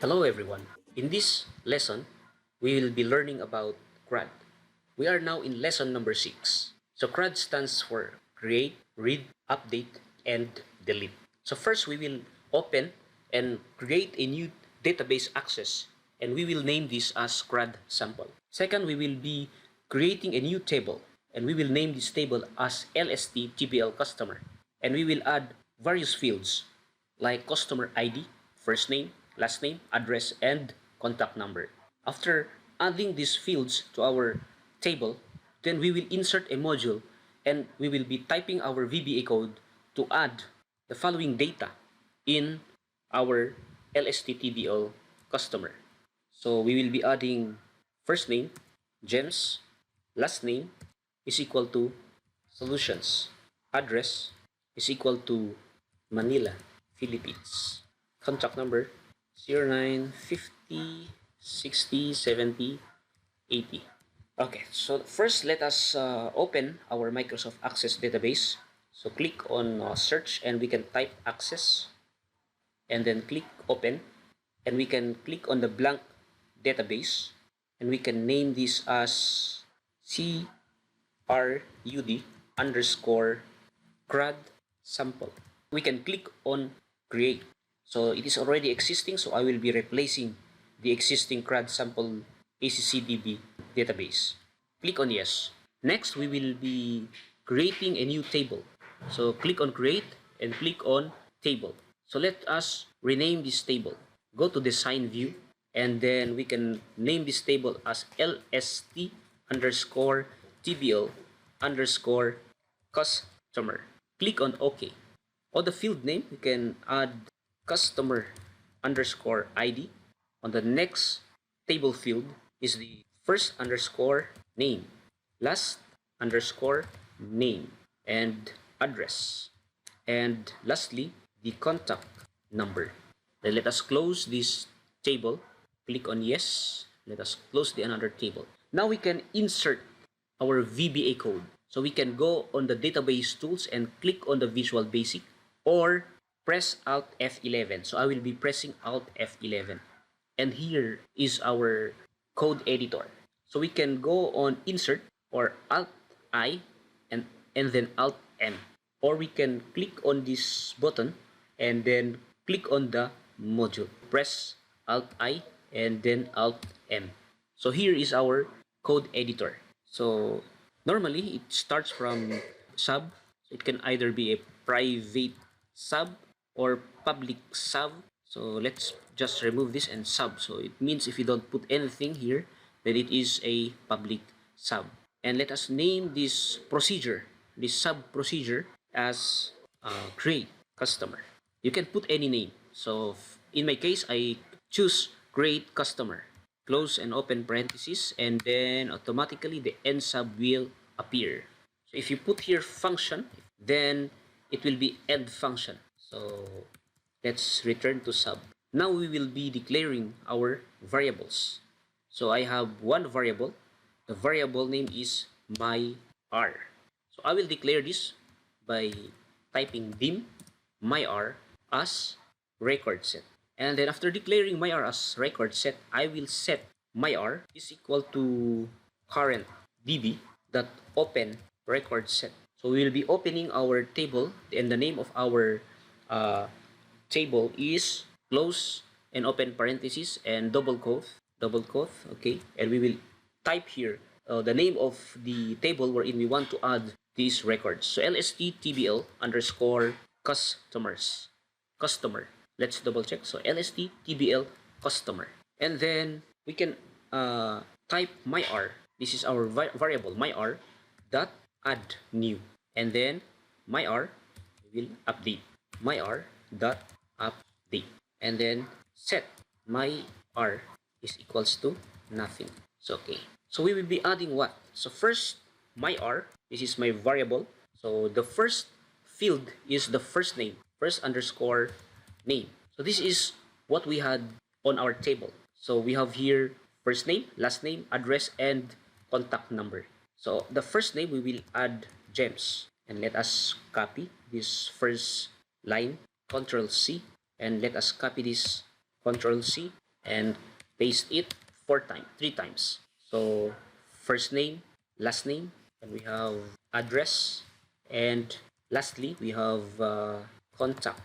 Hello everyone. In this lesson, we will be learning about CRUD. We are now in lesson number 6. So CRUD stands for create, read, update, and delete. So first we will open and create a new database access, and we will name this as CRUD sample. Second, we will be creating a new table, and we will name this table as LST TBL customer. And we will add various fields like customer ID, first name, last name, address, and contact number. After adding these fields to our table, then we will insert a module and we will be typing our VBA code to add the following data in our LSTTBL customer. So we will be adding first name, Jems, last name is equal to Solutions, address is equal to Manila, Philippines. Contact number 0950 60 70 80. Okay, so first let us open our Microsoft Access database. So click on search and we can type access and then click open, and we can click on the blank database and we can name this as CRUD underscore CRUD sample. We can click on create. So it is already existing, so I will be replacing the existing CRUD sample ACCDB database. Click on yes. Next, we will be creating a new table. So click on create and click on table. So let us rename this table. Go to design view and then we can name this table as LST underscore TBL underscore customer. Click on OK. On the field name, we can add customer underscore ID. On the next table field is the first underscore name, last underscore name, and address. And lastly, the contact number. Then let us close this table. Click on yes. Let us close the another table. Now we can insert our VBA code. So we can go on the database tools and click on the Visual Basic or press Alt F11. So I will be pressing Alt F11. And here is our code editor. So we can go on insert or Alt I and then Alt M. Or we can click on this button and then click on the module. Press Alt I and then Alt M. So here is our code editor. So normally it starts from sub. It can either be a private sub or public sub. So let's just remove this and sub. So it means if you don't put anything here, then it is a public sub. And let us name this procedure, this sub procedure, as create customer. You can put any name. So in my case, I choose create customer. Close and open parentheses, and then automatically the end sub will appear. So if you put here function, then it will be end function. So let's return to sub. Now we will be declaring our variables. So I have one variable. The variable name is myr. So I will declare this by typing dim myr as record set. And then after declaring myr as record set, I will set myr is equal to current db that open record set. So we will be opening our table, and the name of our table is close and open parentheses and double quote, okay, and we will type here the name of the table wherein we want to add these records. So LSTTBL underscore customer. Let's double check. So LSTTBL customer, and then we can type myr. This is our variable myr dot add new, and then myr will update myr dot update, and then set myr is equals to nothing. So okay, so we will be adding what? So first myr, this is my variable. So the first field is the first name, first underscore name. So this is what we had on our table. So we have here first name, last name, address, and contact number. So the first name we will add Jems, and let us copy this first line, Ctrl C, and let us copy this, Ctrl C, and paste it 3 times. So first name, last name, and we have address, and lastly we have contact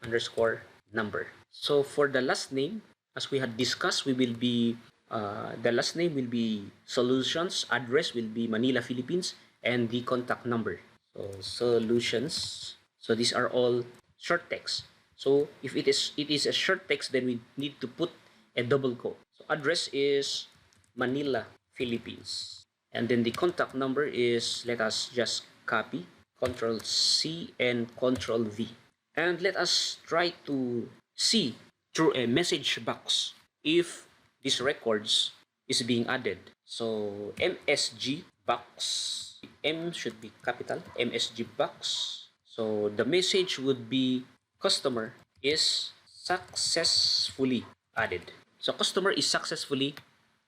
underscore number. So for the last name, as we had discussed, we will be the last name will be Solutions, address will be Manila, Philippines, and the contact number. So Solutions. So these are all short text. So if it is a short text, then we need to put a double quote. So address is Manila, Philippines. And then the contact number is, let us just copy, Control C and Control V. And let us try to see through a message box if these records is being added. So MSG box, M should be capital, MSG box. So the message would be customer is successfully added. So customer is successfully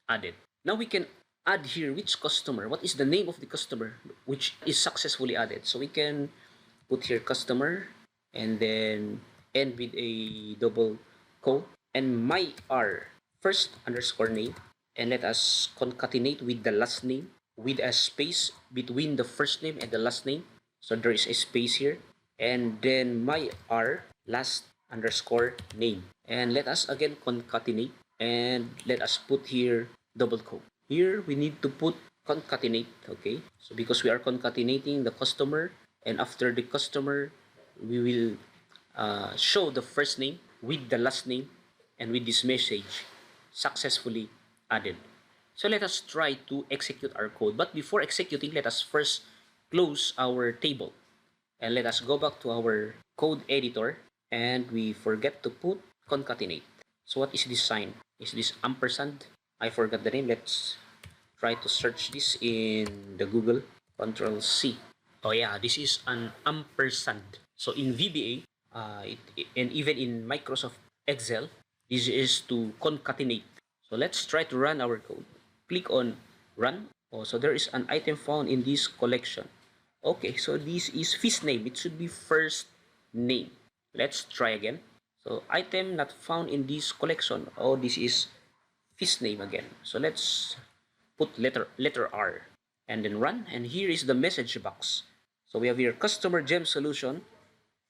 added. Now we can add here which customer, what is the name of the customer which is successfully added. So we can put here customer and then end with a double quote and my R first underscore name, and let us concatenate with the last name with a space between the first name and the last name. So there is a space here, and then my R last underscore name, and let us again concatenate and let us put here double quote. Here we need to put concatenate, okay? So because we are concatenating the customer, and after the customer we will show the first name with the last name and with this message successfully added. So let us try to execute our code, but before executing, let us first close our table and let us go back to our code editor, and we forget to put concatenate. So what is this sign? Is this ampersand? I forgot the name. Let's try to search this in the Google. Control C. Oh yeah, this is an ampersand. So in VBA, and even in Microsoft Excel, this is to concatenate. So let's try to run our code. Click on run. Oh, so there is an item found in this collection. Okay, so this is first name. It should be first name. Let's try again. So item not found in this collection. Oh, this is first name again. So let's put letter R and then run, and here is the message box. So we have here customer Jems solution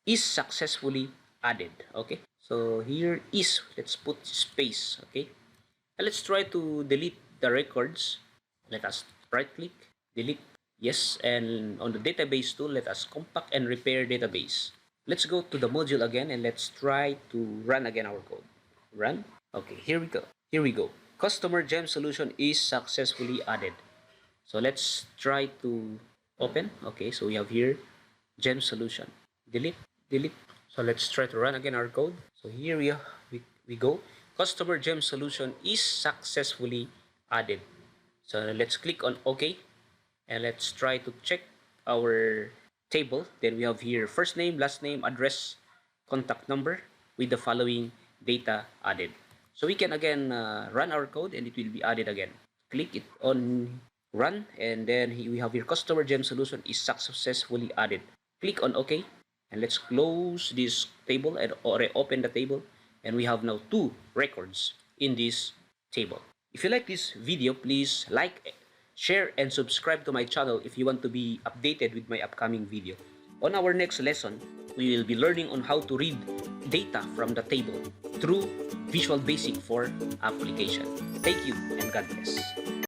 is successfully added. Okay, so here is, let's put space. Okay, and let's try to delete the records. Let us right click, delete, yes, and on the database tool, let us compact and repair database. Let's go to the module again and let's try to run again our code. Run. Okay, here we go. Customer Jems solution is successfully added. So let's try to open. Okay, so we have here Jems solution. Delete. So let's try to run again our code. So here we go. Customer Jems solution is successfully added. So let's click on OK, and let's try to check our table. Then we have here first name, last name, address, contact number with the following data added. So we can again run our code and it will be added again. Click it on run, and then we have here customer Jems solution is successfully added. Click on OK, and let's close this table or open the table, and we have now 2 records in this table. If you like this video, please like, share, and subscribe to my channel if you want to be updated with my upcoming video. On our next lesson, we will be learning on how to read data from the table through Visual Basic for application. Thank you and God bless.